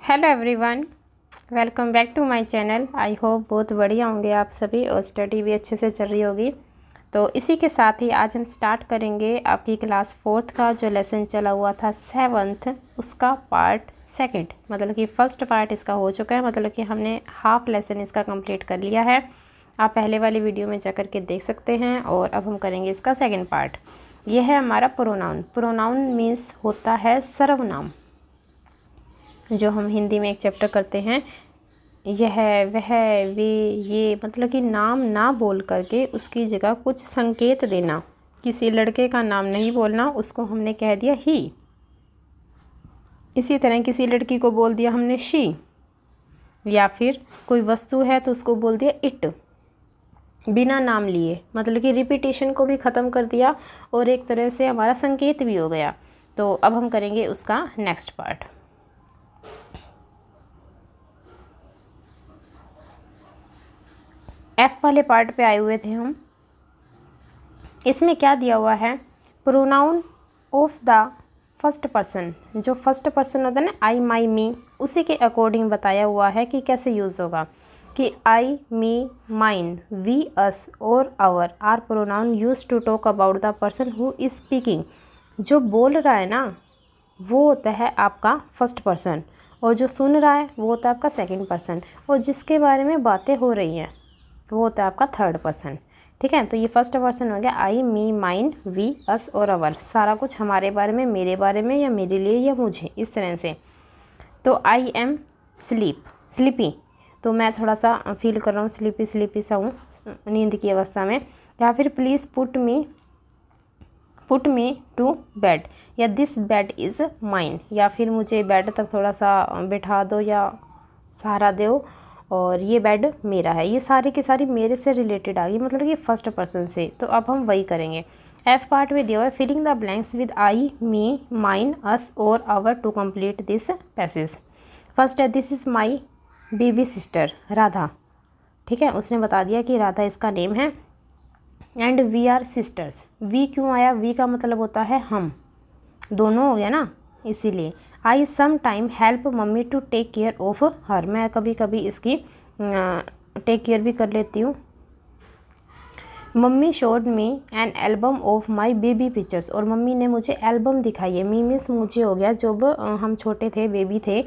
Hello everyone, welcome back to my channel. I hope बहुत बढ़िया होंगे आप सभी और स्टडी भी अच्छे से चल रही होगी। तो इसी के साथ ही आज हम स्टार्ट करेंगे आपकी क्लास 4th का जो लेसन चला हुआ था 7th, उसका पार्ट 2। मतलब कि फर्स्ट पार्ट इसका हो चुका है, मतलब कि हमने हाफ लेसन इसका कंप्लीट कर लिया है। आप पहले वाली वीडियो में जाकर के देख सकते हैं। और अब हम करेंगे इसका सेकेंड पार्ट। यह है हमारा प्रोनाउन। प्रोनाउन मीन्स होता है सर्वनाम, जो हम हिंदी में एक चैप्टर करते हैं। यह, वह, वे, ये, मतलब कि नाम ना बोल करके उसकी जगह कुछ संकेत देना। किसी लड़के का नाम नहीं बोलना, उसको हमने कह दिया ही। इसी तरह किसी लड़की को बोल दिया हमने शी, या फिर कोई वस्तु है तो उसको बोल दिया इट, बिना नाम लिए। मतलब कि रिपीटेशन को भी ख़त्म कर दिया और एक तरह से हमारा संकेत भी हो गया। तो अब हम करेंगे उसका नेक्स्ट पार्ट। एफ वाले पार्ट पे आए हुए थे हम। इसमें क्या दिया हुआ है, pronoun of the first person. जो फर्स्ट पर्सन होता है ना, आई, माई, मी, उसी के अकॉर्डिंग बताया हुआ है कि कैसे यूज़ होगा। कि आई, मी, माइन, वी, अस और our are pronoun use to talk about the person who is speaking. जो बोल रहा है ना, वो होता है आपका फर्स्ट पर्सन, और जो सुन रहा है वो होता है आपका सेकंड पर्सन, और जिसके बारे में बातें हो रही हैं वो होता है आपका थर्ड पर्सन। ठीक है, तो ये फर्स्ट पर्सन हो गया आई, मी, माइन, वी, अस और अवर। सारा कुछ हमारे बारे में, मेरे बारे में, या मेरे लिए या मुझे, इस तरह से। तो आई एम स्लीपी, तो मैं थोड़ा सा फील कर रहा हूँ स्लीपी सा हूँ, नींद की अवस्था में। या फिर please put me to bed, या दिस बेड इज़ माइन, या फिर मुझे बेड तक थोड़ा सा बिठा दो या सहारा दो, और ये बेड मेरा है। ये सारी की सारी मेरे से रिलेटेड आ गई, मतलब कि फर्स्ट पर्सन से। तो अब हम वही करेंगे। एफ पार्ट में दिया हुआ है filling the blanks with I, me, mine, us और our to complete this passage. First है this is my baby sister Radha. ठीक है, उसने बता दिया कि राधा इसका नेम है। And we are sisters. We क्यों आया, वी का मतलब होता है हम दोनों, हो गया ना, इसीलिए। I some time help mummy to take care of her. मैं कभी कभी इसकी टेक केयर भी कर लेती हूँ। Mummy showed me an album of my baby pictures, और मम्मी ने मुझे एल्बम दिखाई है। मी मीन्स मुझे हो गया, जब हम छोटे थे, बेबी थे।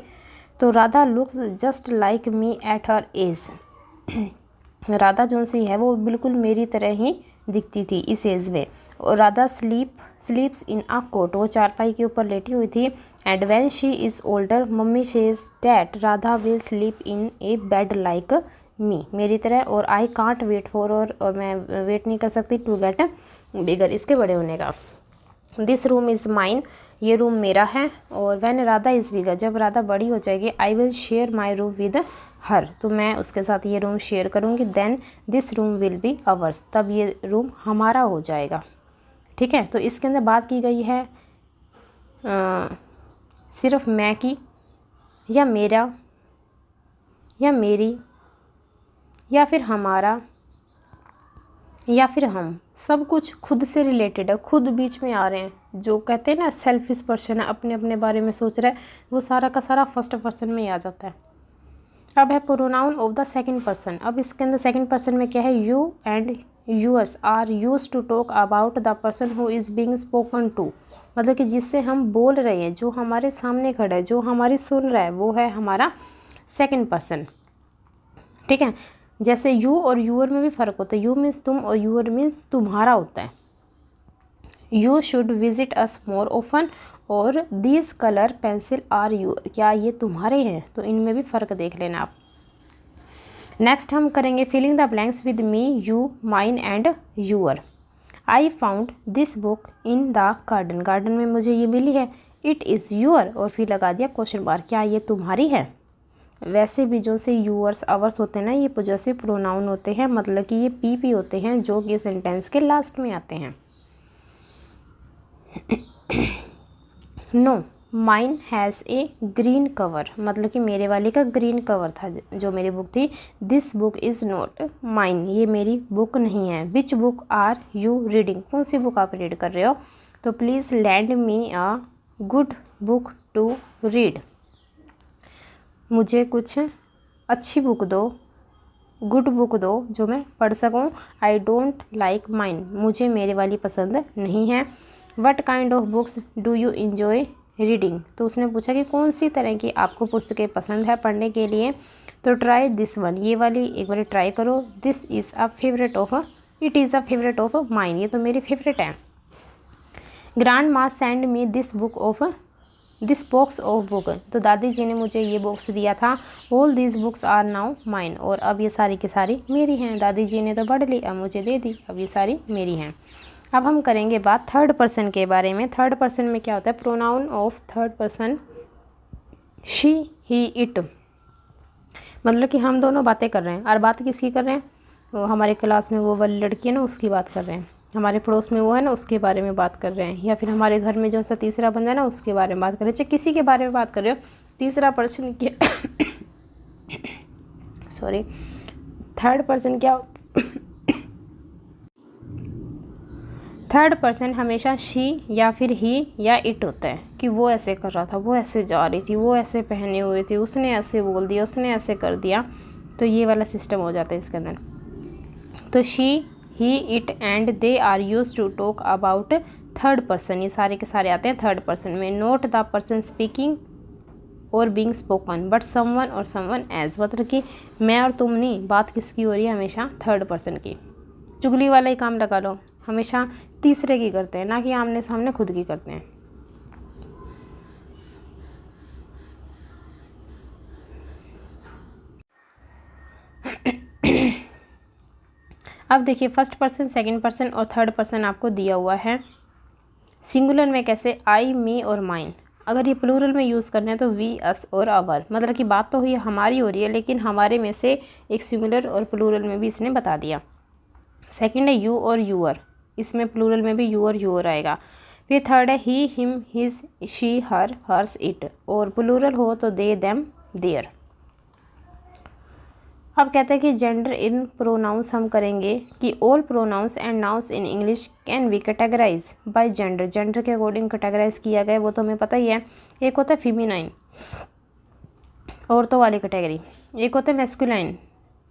तो Radha looks just like me at her age. Radha जो सी है वो बिल्कुल मेरी तरह ही दिखती थी इस एज में। और राधा स्लीप्स इन अ कोट, वो चारपाई के ऊपर लेटी हुई थी। And when she is older mummy says that Radha will sleep in A bed like me, मेरी तरह। और आई कांट वेट फॉर, और मैं वेट नहीं कर सकती टू गेट बिगर, इसके बड़े होने का। दिस रूम इज़ माइन, ये रूम मेरा है। और व्हेन राधा इज़ बिगर, जब राधा बड़ी हो जाएगी, I will share my room with her, तो मैं उसके साथ ये रूम शेयर करूँगी। Then this room will be ours, तब ये रूम हमारा हो जाएगा। ठीक है, तो इसके अंदर बात की गई है सिर्फ मैं की, या मेरा, या मेरी, या फिर हमारा, या फिर हम। सब कुछ खुद से रिलेटेड है, खुद बीच में आ रहे हैं। जो कहते हैं ना सेल्फिश पर्सन है, अपने अपने बारे में सोच रहा है, वो सारा का सारा फर्स्ट पर्सन में ही आ जाता है। अब है pronoun of the second person. अब इसके अंदर सेकंड पर्सन में क्या है, you and yours are used to talk about the person who is being spoken to. मतलब कि जिससे हम बोल रहे हैं, जो हमारे सामने खड़ा है, जो हमारी सुन रहा है, वो है हमारा सेकंड पर्सन। ठीक है, जैसे यू और यूअर में भी फ़र्क होता है। यू मीन्स तुम और यूअर मीन्स तुम्हारा होता है। You should visit us more often, और these colour pencil are your, क्या ये तुम्हारे हैं, तो इनमें भी फ़र्क देख लेना आप। नेक्स्ट हम करेंगे filling the blanks with me, you, mine and your. I found this book in the garden, garden में मुझे ये मिली है। इट इज़ यूअर, और फिर लगा दिया क्वेश्चन मार्क, क्या ये तुम्हारी है। वैसे भी जो से यूअर्स आवर्स होते हैं ना, ये पॉजेसिव प्रोनाउन होते हैं, मतलब कि ये पी होते हैं, जो कि सेंटेंस के लास्ट में आते हैं। No mine has a green cover, मतलब कि मेरे वाले का ग्रीन कवर था जो मेरी बुक थी। This book is not mine, ये मेरी बुक नहीं है। Which book are you reading, कौन सी बुक आप रीड कर रहे हो। तो please lend me a good book to read. मुझे कुछ अच्छी बुक दो, गुड बुक दो जो मैं पढ़ सकूं। आई डोंट लाइक माइन, मुझे मेरे वाली पसंद नहीं है। What kind of books do you enjoy reading, तो उसने पूछा कि कौन सी तरह की आपको पुस्तकें पसंद है पढ़ने के लिए। तो ट्राई दिस वन, ये वाली एक बार ट्राई करो। This is a favourite of, it is a favourite of mine, ये तो मेरी फेवरेट है। Grandma send me this box of book, तो दादी जी ने मुझे ये बॉक्स दिया था। All these books are now mine, और अब ये सारी की सारी मेरी हैं। दादी जी ने तो पढ़ ली, अब मुझे दे दी, अब ये सारी मेरी हैं। अब हम करेंगे बात थर्ड पर्सन के बारे में। थर्ड पर्सन में क्या होता है? Pronoun of third person she, he, it, मतलब कि हम दोनों बातें कर रहे हैं। और बात किसकी कर रहे हैं? वो हमारे क्लास में वो वाली लड़की है ना, उसकी बात कर रहे हैं। हमारे पड़ोस में वो है ना, उसके बारे में बात कर रहे हैं। या फिर हमारे घर में जो सा तीसरा बंदा है ना, उसके बारे में बात कर रहे हैं। चाहे किसी के बारे में बात कर रहे हो, तीसरा पर्सन के सॉरी, थर्ड पर्सन क्या, थर्ड पर्सन हमेशा शी या फिर ही या इट होता है, कि वो ऐसे कर रहा था, वो ऐसे जा रही थी, वो ऐसे पहने हुए थे, उसने ऐसे बोल दिया, उसने ऐसे कर दिया। तो ये वाला सिस्टम हो जाता है इसके अंदर। तो she, he, it and they are used to talk about third person, ये सारे के सारे आते हैं थर्ड पर्सन में। नोट द पर्सन स्पीकिंग और बीइंग स्पोकन बट समवन और समवन एज, मतलब कि मैं और तुम नहीं, बात किसकी हो रही है? हमेशा थर्ड पर्सन की। चुगली वाला ही काम लगा लो, हमेशा तीसरे की करते हैं, ना कि आमने सामने खुद की करते हैं। अब देखिए, फर्स्ट पर्सन, सेकंड पर्सन और थर्ड पर्सन आपको दिया हुआ है। सिंगुलर में कैसे? आई, मी और माइन। अगर ये प्लूरल में यूज़ करना है तो वी, अस और अवर, मतलब कि बात तो हुई हमारी हो रही है, लेकिन हमारे में से एक सिंगुलर और प्लूरल में भी इसने बता दिया। सेकंड है यू और यूअर, इसमें प्लूरल में भी यू और यूअर आएगा। फिर थर्ड है he, him, his, she, her, hers, it, और प्लूरल हो तो दे, देम, देयर। अब कहते हैं कि जेंडर इन प्रोनाउंस हम करेंगे कि all pronouns and nouns in English can be categorised by gender, gender के अकॉर्डिंग कैटेगराइज किया गया, वो तो हमें पता ही है। एक होता है फीमेनाइन, औरतों वाली कैटेगरी। एक होता है मैस्कुलाइन,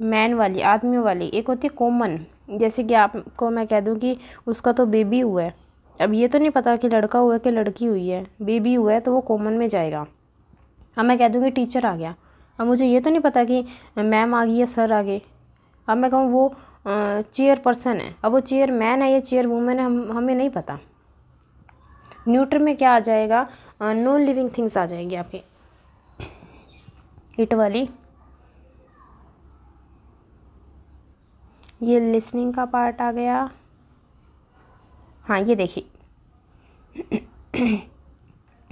मैन वाली, आदमियों वाली। एक होती है कॉमन, जैसे कि आपको मैं कह दूं कि उसका तो बेबी हुआ है, अब ये तो नहीं पता कि लड़का हुआ है कि लड़की हुई है, बेबी हुआ है तो वो कॉमन में जाएगा। अब मैं कह दूँगी टीचर आ गया, अब मुझे ये तो नहीं पता कि मैम आ गई या सर आ गए। अब मैं कहूँ वो चेयर पर्सन है, अब वो चेयर मैन है या चेयर वूमेन है, हमें नहीं पता। न्यूट्रल में क्या आ जाएगा? नॉन लिविंग थिंग्स आ जाएगी आपके, इट वाली। ये लिसनिंग का पार्ट आ गया। हाँ, ये देखिए,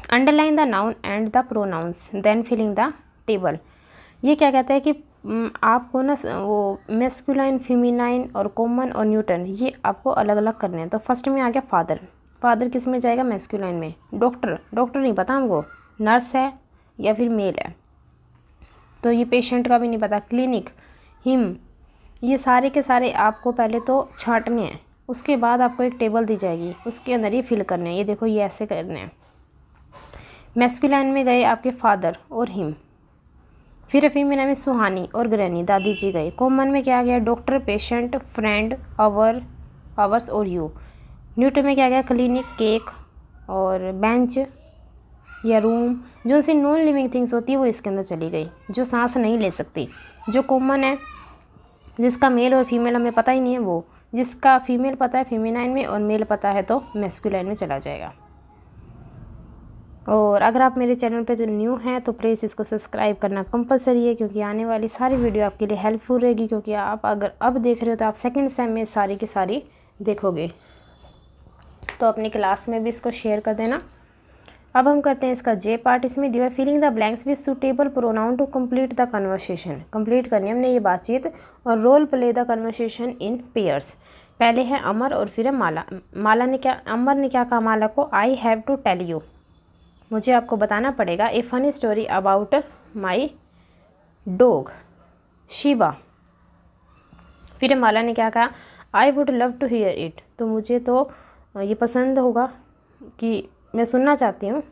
underline the noun and the pronouns then filling the table. ये क्या कहता है कि आपको ना वो मेस्कुलाइन, फेमिनाइन और कॉमन और न्यूटन, ये आपको अलग अलग करने हैं। तो फर्स्ट में आ गया फादर, फादर किस में जाएगा? मेस्कुलाइन में। डॉक्टर, डॉक्टर नहीं पता हमको, नर्स है या फिर मेल है, तो ये पेशेंट का भी नहीं पता। क्लिनिक, हिम, ये सारे के सारे आपको पहले तो छांटने हैं, उसके बाद आपको एक टेबल दी जाएगी, उसके अंदर ये फिल करने हैं। ये देखो, ये ऐसे करने हैं। मेस्कुलाइन में गए आपके फादर और हिम। फिर फीमेल में सुहानी और ग्रैनी, दादी जी गए। कॉमन में क्या गया? Doctor, patient, friend, our, ours और यू। न्यूट्रल में क्या गया? क्लिनिक, केक और बेंच या रूम। जो सी नॉन लिविंग थिंग्स होती है वो इसके अंदर चली गई, जो सांस नहीं ले सकती। जो कॉमन है, जिसका मेल और फीमेल हमें पता ही नहीं है, वो जिसका फीमेल पता है फेमिनाइन में और मेल पता है तो मैस्कुलाइन में चला जाएगा। और अगर आप मेरे चैनल पे जो न्यू हैं तो प्लीज़ इसको सब्सक्राइब करना कंपलसरी है, क्योंकि आने वाली सारी वीडियो आपके लिए हेल्पफुल रहेगी। क्योंकि आप अगर अब देख रहे हो तो आप सेकंड सेम में सारी की सारी देखोगे, तो अपनी क्लास में भी इसको शेयर कर देना। अब हम करते हैं इसका जे पार्ट। इसमें दिया filling the blanks with suitable pronoun to complete the conversation. Complete करनी हमने ये बातचीत, और role play the conversation in pairs. पहले है अमर और फिर है माला। माला ने क्या, अमर ने क्या कहा माला को? I have to tell you, मुझे आपको बताना पड़ेगा, a funny story about my dog Shiva. फिर माला ने क्या कहा? I would love to hear it, तो मुझे तो ये पसंद होगा कि मैं सुनना चाहती हूँ।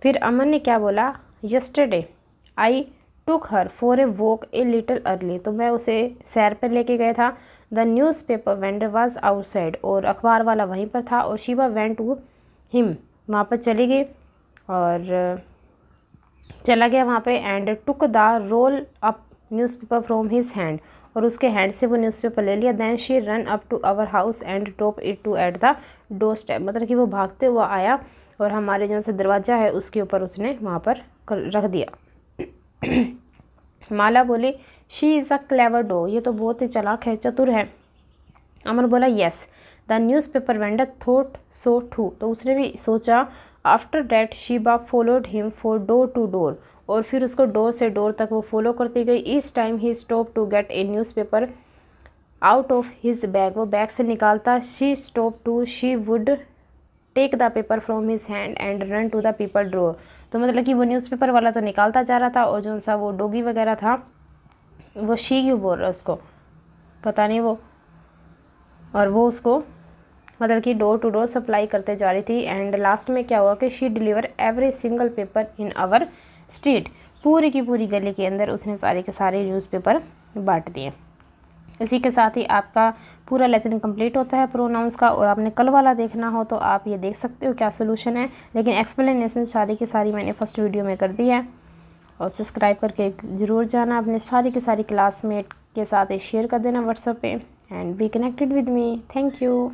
फिर अमन ने क्या बोला? Yesterday I took her for a walk a little early, तो मैं उसे सैर पर लेके गया था। The newspaper vendor was outside, और अखबार वाला वहीं पर था। और शीबा वेंट टू हिम, वहाँ पर चली गई और चला गया वहाँ पे। And took the roll up newspaper from his hand, और उसके हैंड से वो न्यूज़पेपर ले लिया। Then she run up to our house and drop it to at the door step, मतलब कि वो भागते हुआ आया और हमारे जो से दरवाज़ा है उसके ऊपर उसने वहाँ पर रख दिया। माला बोली, she is a clever dog, ये तो बहुत ही चालाक है, चतुर है। अमर बोला, yes. The newspaper vendor thought so too, तो उसने भी सोचा। After that Sheba followed him for door to door, और फिर उसको डोर से डोर तक वो फॉलो करती गई। Each time he stop to get a newspaper out of his bag, वो बैग से निकालता। She stop to, she would take the paper from his hand and run to the paper drawer, तो मतलब कि वो newspaper वाला तो निकालता जा रहा था, और जो सा वो डॉगी वगैरह था, वो शी क्यों बोल रहा है उसको पता नहीं वो, और वो उसको मतलब कि डोर टू डोर सप्लाई करते जा रही थी। एंड लास्ट में क्या हुआ कि she deliver every single paper in our street, पूरी की पूरी गली के अंदर उसने सारे के सारे न्यूज़पेपर बांट दिए। इसी के साथ ही आपका पूरा लेसन कंप्लीट होता है प्रोनाउंस का। और आपने कल वाला देखना हो तो आप ये देख सकते हो क्या सोल्यूशन है, लेकिन एक्सप्लेनेशन सारी की सारी मैंने फर्स्ट वीडियो में कर दी है। और सब्सक्राइब करके ज़रूर जाना, अपने सारी की सारी क्लासमेट के साथ शेयर कर देना व्हाट्सएप पे। And be connected with me. Thank you.